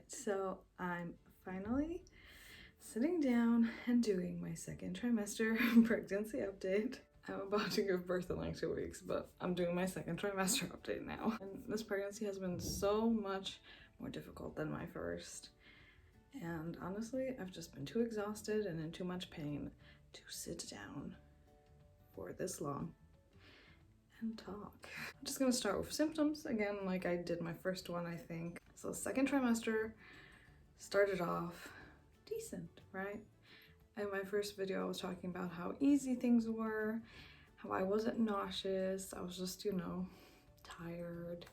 So I'm finally sitting down and doing my second trimester pregnancy update. I'm about to give birth in like 2 weeks, but I'm doing my second trimester update now. And this pregnancy has been so much more difficult than my first. And honestly, I've just been too exhausted and in too much pain to sit down for this long and talk. I'm just gonna start with symptoms again, like I did my first one, I think. So second trimester started off decent, right? In my first video, I was talking about how easy things were, how I wasn't nauseous, I was just, tired.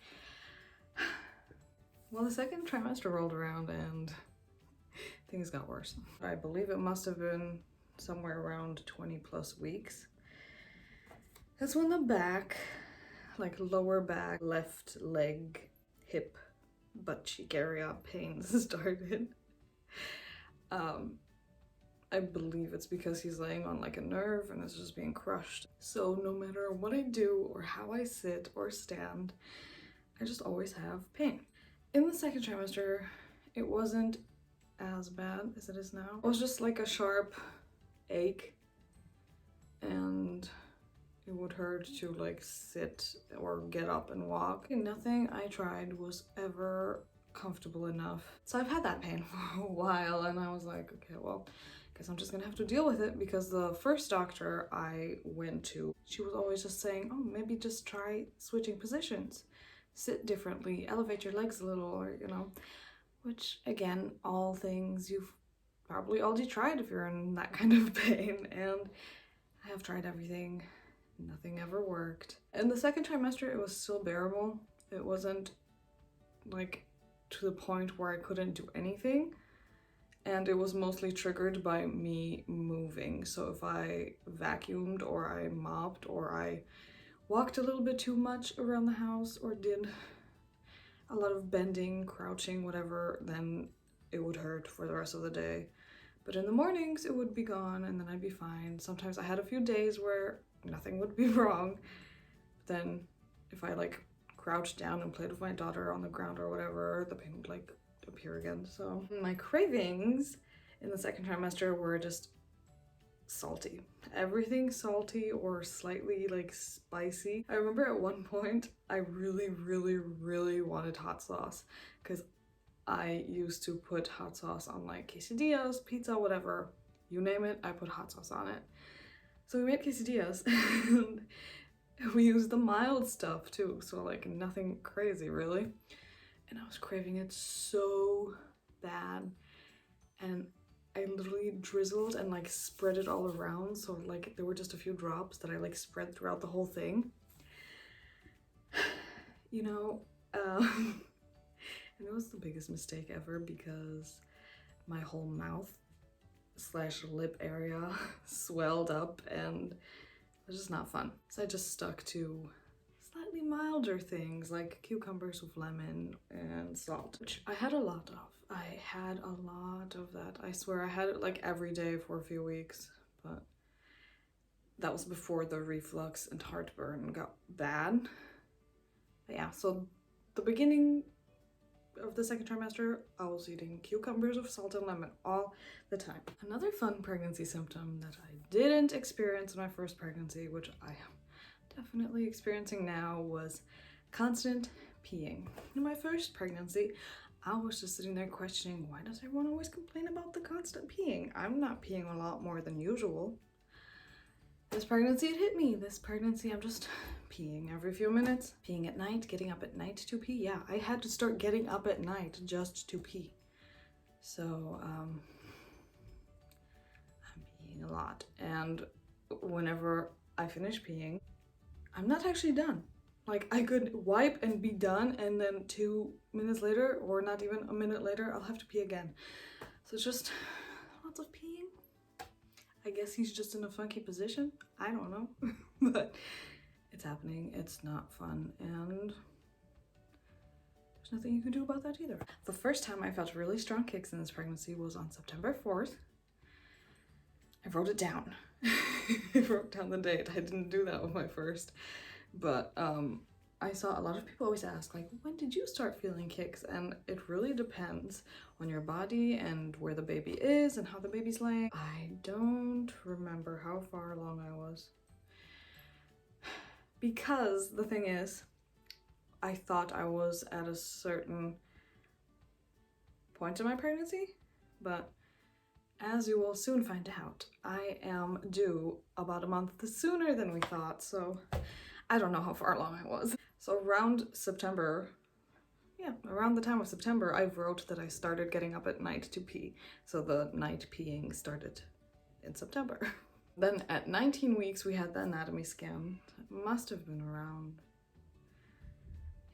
Well, the second trimester rolled around and things got worse. I believe it must have been somewhere around 20 plus weeks. That's when the back, like lower back, left leg, hip, butt cheek area pains started. I believe it's because he's laying on like a nerve and it's just being crushed. So no matter what I do or how I sit or stand, I just always have pain. In the second trimester, it wasn't as bad as it is now. It was just like a sharp ache and it would hurt to like sit or get up and walk. And nothing I tried was ever comfortable enough. So I've had that pain for a while and I was like, okay, well, I guess I'm just gonna have to deal with it, because the first doctor I went to, she was always just saying, oh, maybe just try switching positions, sit differently, elevate your legs a little, or which again, all things you've probably already tried if you're in that kind of pain, and I have tried everything. Nothing ever worked. In the second trimester, it was still bearable. It wasn't like to the point where I couldn't do anything. And it was mostly triggered by me moving. So if I vacuumed or I mopped or I walked a little bit too much around the house or did a lot of bending, crouching, whatever, then it would hurt for the rest of the day. But in the mornings, it would be gone and then I'd be fine. Sometimes I had a few days where nothing would be wrong. But then if I like crouched down and played with my daughter on the ground or whatever, the pain would like appear again. So my cravings in the second trimester were just salty. Everything salty or slightly like spicy. I remember at one point I really wanted hot sauce, because I used to put hot sauce on like quesadillas, pizza, whatever, you name it, I put hot sauce on it. So we made quesadillas and we used the mild stuff too, so like nothing crazy really. And I was craving it so bad, and I literally drizzled and like spread it all around, so like there were just a few drops that I like spread throughout the whole thing. And it was the biggest mistake ever, because my whole mouth / lip area swelled up and it was just not fun. So I just stuck to slightly milder things like cucumbers with lemon and salt, which I had a lot of. I had a lot of that. I swear I had it like every day for a few weeks, but that was before the reflux and heartburn got bad. But yeah, so the beginning of the second trimester, I was eating cucumbers with salt and lemon all the time. Another fun pregnancy symptom that I didn't experience in my first pregnancy, which I am definitely experiencing now, was constant peeing. In my first pregnancy, I was just sitting there questioning, why does everyone always complain about the constant peeing? I'm not peeing a lot more than usual. This pregnancy, it hit me. This pregnancy, I'm just peeing every few minutes. Peeing at night, getting up at night to pee. Yeah, I had to start getting up at night just to pee. So, I'm peeing a lot. And whenever I finish peeing, I'm not actually done. Like, I could wipe and be done, and then 2 minutes later, or not even a minute later, I'll have to pee again. So it's just lots of peeing. I guess he's just in a funky position. I don't know, but it's happening. It's not fun, and there's nothing you can do about that either. The first time I felt really strong kicks in this pregnancy was on September 4th. I wrote it down. I wrote down the date. I didn't do that with my first, but I saw a lot of people always ask, like, when did you start feeling kicks? And it really depends on your body and where the baby is and how the baby's laying. I don't remember how far along I was. Because the thing is, I thought I was at a certain point in my pregnancy, but as you will soon find out, I am due about a month sooner than we thought, so I don't know how far along I was. So around September, yeah, around the time of September, I wrote that I started getting up at night to pee. So the night peeing started in September. Then at 19 weeks, we had the anatomy scan. It must have been around,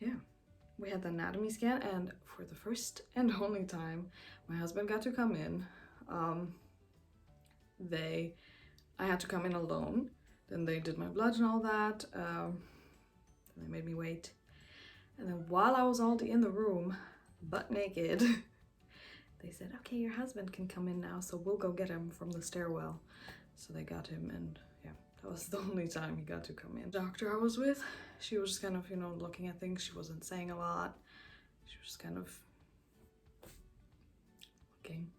yeah. We had the anatomy scan, and for the first and only time, my husband got to come in. I had to come in alone. Then they did my blood and all that. Then they made me wait. And then while I was already in the room, butt naked, they said, okay, your husband can come in now, so we'll go get him from the stairwell. So they got him, and yeah, that was the only time he got to come in. The doctor I was with, she was just kind of, you know, looking at things. She wasn't saying a lot. She was just kind of looking,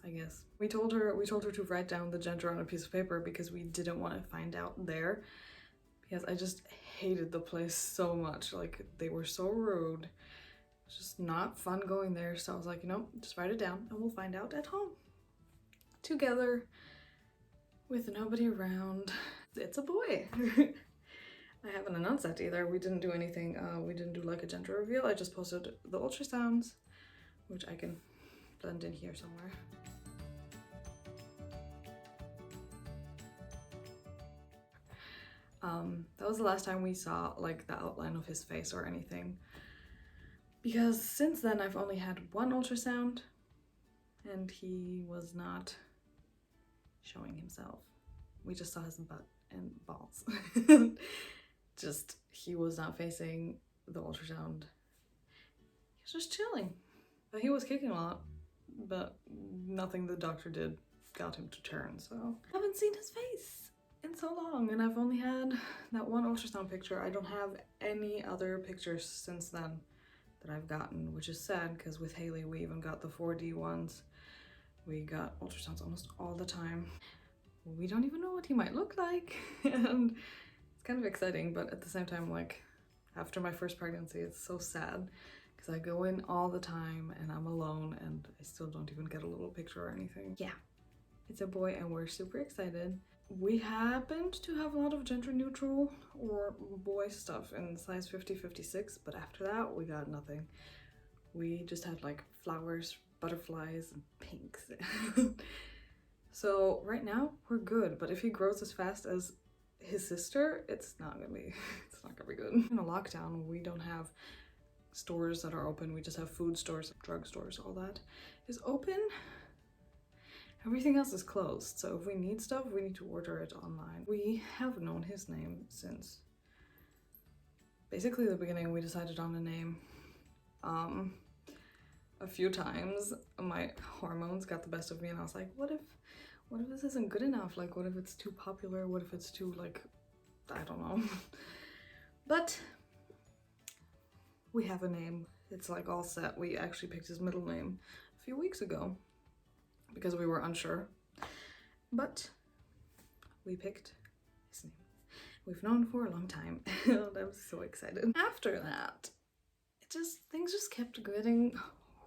I guess. We told her to write down the gender on a piece of paper because we didn't want to find out there. Because I just hated the place so much. Like, they were so rude. It's just not fun going there. So I was like, you know, just write it down and we'll find out at home. Together, with nobody around. It's a boy. I haven't announced that either. We didn't do anything. We didn't do like a gender reveal. I just posted the ultrasounds, which I can blend in here somewhere. That was the last time we saw like the outline of his face or anything. Because since then I've only had one ultrasound and he was not showing himself. We just saw his butt and balls. Just, he was not facing the ultrasound. He was just chilling. But he was kicking a lot, but nothing the doctor did got him to turn, so. I haven't seen his face in so long, and I've only had that one ultrasound picture. I don't have any other pictures since then that I've gotten, which is sad because with Haley we even got the 4D ones. We got ultrasounds almost all the time. We don't even know what he might look like, and it's kind of exciting, but at the same time, like, after my first pregnancy, it's so sad because I go in all the time and I'm alone and I still don't even get a little picture or anything. Yeah, it's a boy and we're super excited. We happened to have a lot of gender neutral or boy stuff in size 50-56, but after that we got nothing. We just had like flowers, butterflies, and pinks. So right now we're good, but if he grows as fast as his sister, it's not gonna be good. In a lockdown, we don't have stores that are open. We just have food stores, drug stores, all that is open. Everything else is closed, so if we need stuff, we need to order it online. We have known his name since basically the beginning. We decided on a name a few times. My hormones got the best of me and I was like, what if this isn't good enough? Like, what if it's too popular? What if it's too, like, I don't know. But we have a name. It's like all set. We actually picked his middle name a few weeks ago because we were unsure, but we picked his name. We've known for a long time and I'm so excited. After that, things just kept getting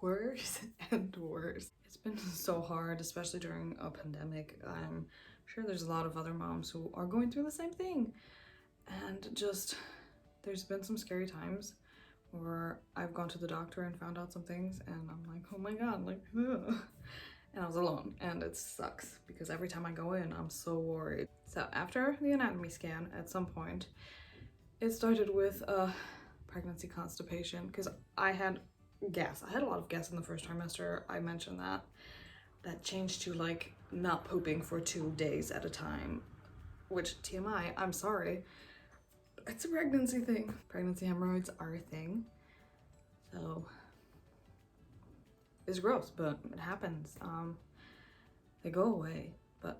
worse and worse. It's been so hard, especially during a pandemic. I'm sure there's a lot of other moms who are going through the same thing, and just there's been some scary times where I've gone to the doctor and found out some things and I'm like, oh my god, like, ugh. And I was alone, and it sucks because every time I go in I'm so worried. So after the anatomy scan, at some point it started with pregnancy constipation because I had gas. I had a lot of gas in the first trimester. I mentioned that. That changed to like not pooping for 2 days at a time, which TMI, I'm sorry. It's a pregnancy thing. Pregnancy hemorrhoids are a thing. So it's gross, but it happens. They go away, but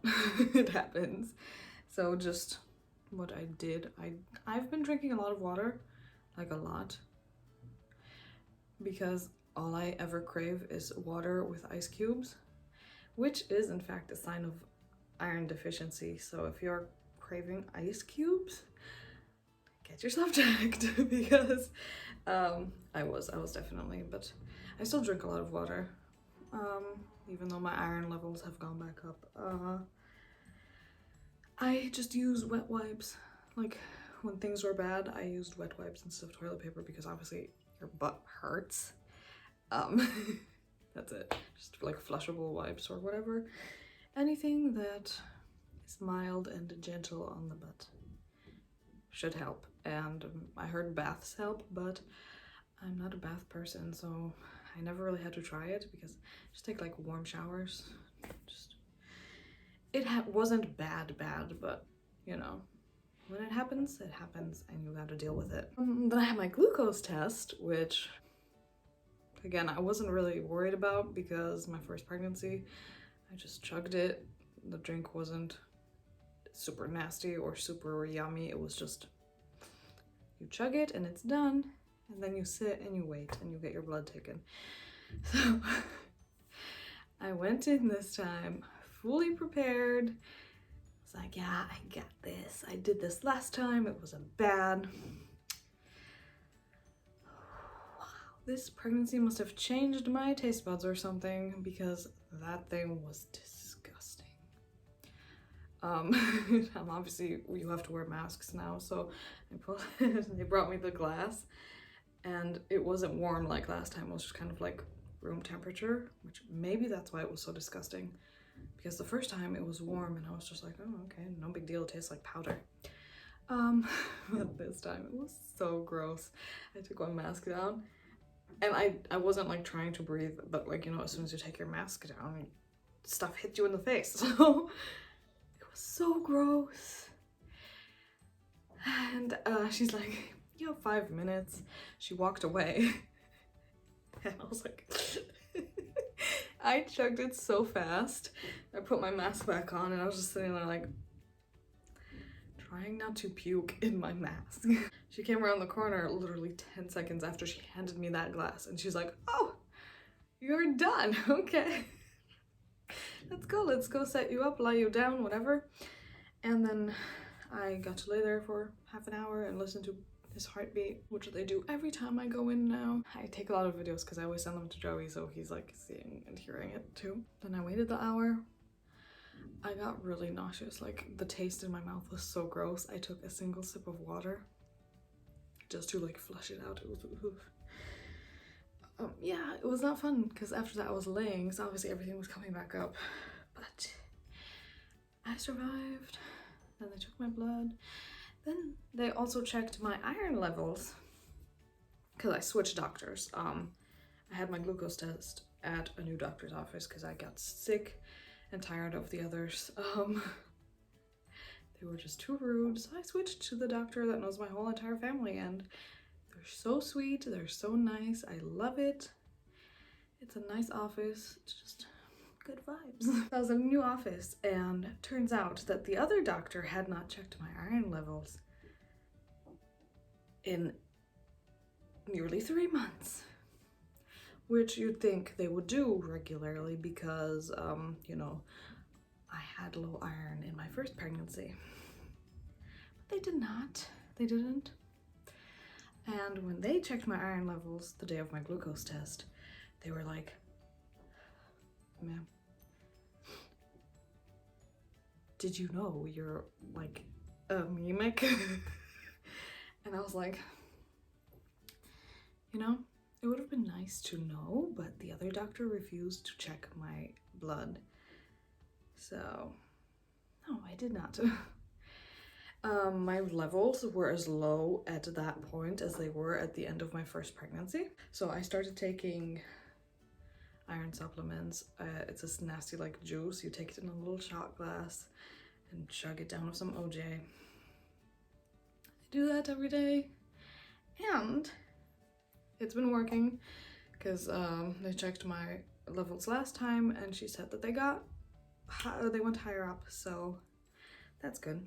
it happens. So just what I did, I've been drinking a lot of water. like a lot, because all I ever crave is water with ice cubes, which is in fact a sign of iron deficiency. So if you're craving ice cubes, get yourself checked because I was definitely, but I still drink a lot of water, even though my iron levels have gone back up. I just use wet wipes. Like when things were bad, I used wet wipes instead of toilet paper because obviously your butt hurts. That's it. Just like flushable wipes or whatever. Anything that is mild and gentle on the butt should help. And I heard baths help, but I'm not a bath person, so I never really had to try it because just take like warm showers. Just it wasn't bad, but you know, when it happens and you gotta deal with it. Then I had my glucose test, which again, I wasn't really worried about because my first pregnancy, I just chugged it. The drink wasn't super nasty or super yummy. It was just, you chug it and it's done, and then you sit and you wait and you get your blood taken. So I went in this time fully prepared. It's like, yeah, I got this. I did this last time. It wasn't bad. Wow, this pregnancy must have changed my taste buds or something because that thing was disgusting. Obviously you have to wear masks now, so they brought me the glass and it wasn't warm like last time. It was just kind of like room temperature, which maybe that's why it was so disgusting, because the first time it was warm and I was just like, oh, okay, no big deal, it tastes like powder. But this time it was so gross. I took my mask down and I wasn't like trying to breathe, but like, you know, as soon as you take your mask down, stuff hit you in the face. So so gross. And she's like, you have 5 minutes. She walked away and I was like I chugged it so fast. I put my mask back on and I was just sitting there like trying not to puke in my mask. She came around the corner literally 10 seconds after she handed me that glass and she's like, oh, you're done. Okay, let's go set you up, lie you down, whatever. And then I got to lay there for half an hour and listen to his heartbeat, which they do every time I go in now. I take a lot of videos because I always send them to Joey, so he's like seeing and hearing it too. Then I waited the hour. I got really nauseous. Like the taste in my mouth was so gross. I took a single sip of water just to like flush it out. It was yeah, it was not fun because after that I was laying, so obviously everything was coming back up, but I survived. Then they took my blood. Then they also checked my iron levels because I switched doctors. I had my glucose test at a new doctor's office because I got sick and tired of the others. They were just too rude, so I switched to the doctor that knows my whole entire family, and they're so sweet, they're so nice, I love it. It's a nice office, it's just good vibes. I was in a new office and turns out that the other doctor had not checked my iron levels in nearly 3 months, which you'd think they would do regularly because, you know, I had low iron in my first pregnancy. But they did not. They didn't. And when they checked my iron levels the day of my glucose test, they were like, ma'am, did you know you're like anemic? And I was like, you know, it would have been nice to know, but the other doctor refused to check my blood. So, no, I did not. My levels were as low at that point as they were at the end of my first pregnancy. So I started taking iron supplements. It's this nasty like juice. You take it in a little shot glass and chug it down with some OJ. I do that every day and it's been working because they checked my levels last time and she said that they went higher up, so that's good.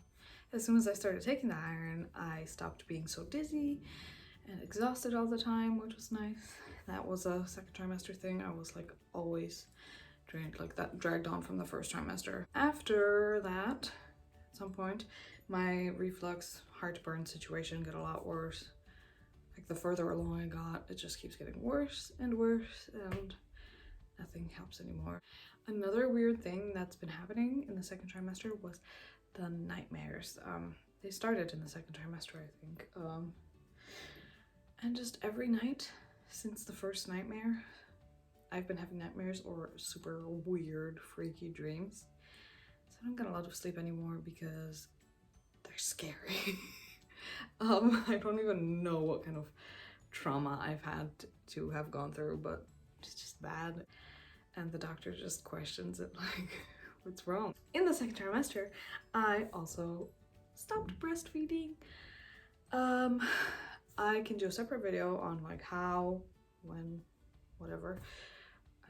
As soon as I started taking the iron, I stopped being so dizzy and exhausted all the time, which was nice. That was a second trimester thing. I was like always drained, like that dragged on from the first trimester. After that, at some point, my reflux heartburn situation got a lot worse. Like the further along I got, it just keeps getting worse and worse, and nothing helps anymore. Another weird thing that's been happening in the second trimester was the nightmares. They started in the second trimester, I think. And just every night since the first nightmare, I've been having nightmares or super weird, freaky dreams. So I don't get a lot of sleep anymore because they're scary. I don't even know what kind of trauma I've had to have gone through, but it's just bad. And the doctor just questions it like, what's wrong? In the second trimester, I also stopped breastfeeding. I can do a separate video on like how, when, whatever.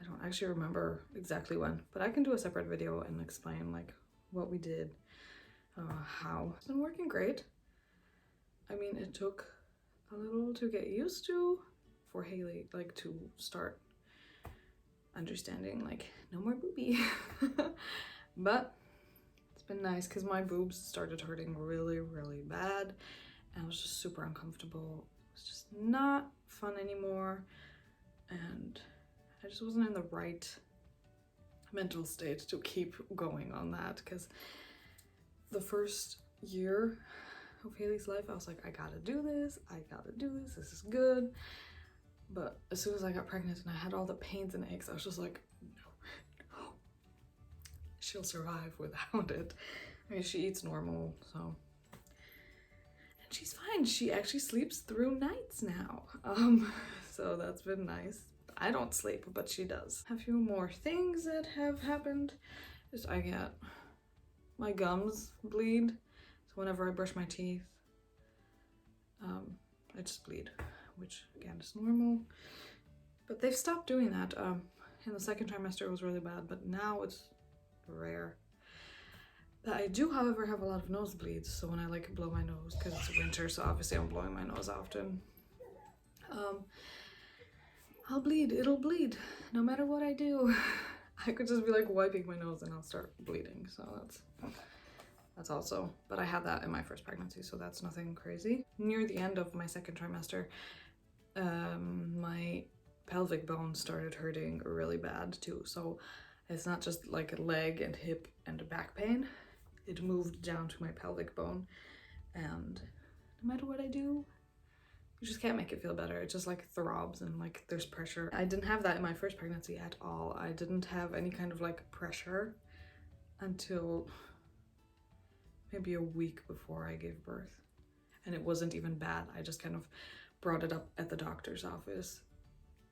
I don't actually remember exactly when, but I can do a separate video and explain like what we did, how. It's been working great. I mean, it took a little to get used to for Haley, like to start understanding like no more boobie. But it's been nice because my boobs started hurting really, really bad, and I was just super uncomfortable. It was just not fun anymore, and I just wasn't in the right mental state to keep going on that, because the first year of Haley's life I was like, I gotta do this, this is good. But as soon as I got pregnant and I had all the pains and aches, I was just like, no, she'll survive without it. I mean, she eats normal, so. And she's fine. She actually sleeps through nights now. So that's been nice. I don't sleep, but she does. A few more things that have happened is I get my gums bleed. So whenever I brush my teeth, I just bleed, which again is normal. But they've stopped doing that. In the second trimester it was really bad, but now it's rare. I do, however, have a lot of nosebleeds, so when I like blow my nose, because it's winter, so obviously I'm blowing my nose often. I'll bleed, it'll bleed, no matter what I do. I could just be like wiping my nose and I'll start bleeding, so that's also, but I had that in my first pregnancy, so that's nothing crazy. Near the end of my second trimester, my pelvic bone started hurting really bad too. So it's not just like a leg and hip and back pain, it moved down to my pelvic bone, and no matter what I do, you just can't make it feel better. It just like throbs and like there's pressure. I didn't have that in my first pregnancy at all. I didn't have any kind of like pressure until maybe a week before I gave birth, and it wasn't even bad. I just kind of brought it up at the doctor's office,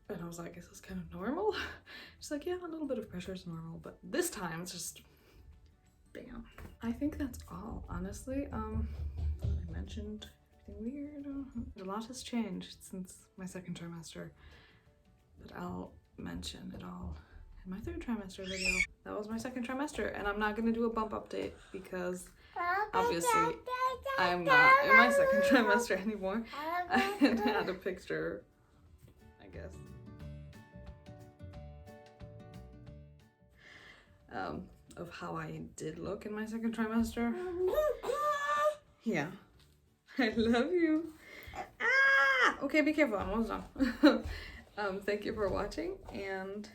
and I was like, is this kind of normal? She's like, yeah, a little bit of pressure is normal, but this time it's just bam. I think that's all, honestly. I mentioned anything weird? A lot has changed since my second trimester, but I'll mention it all in my third trimester video. That was my second trimester, and I'm not gonna do a bump update because obviously I'm not in my second trimester anymore. I had a picture, I guess, of how I did look in my second trimester. Yeah. I love you. Ah! Okay, be careful, I'm almost done. Thank you for watching, and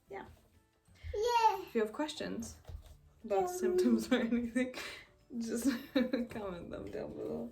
yeah. If you have questions about symptoms or anything, just comment them down below.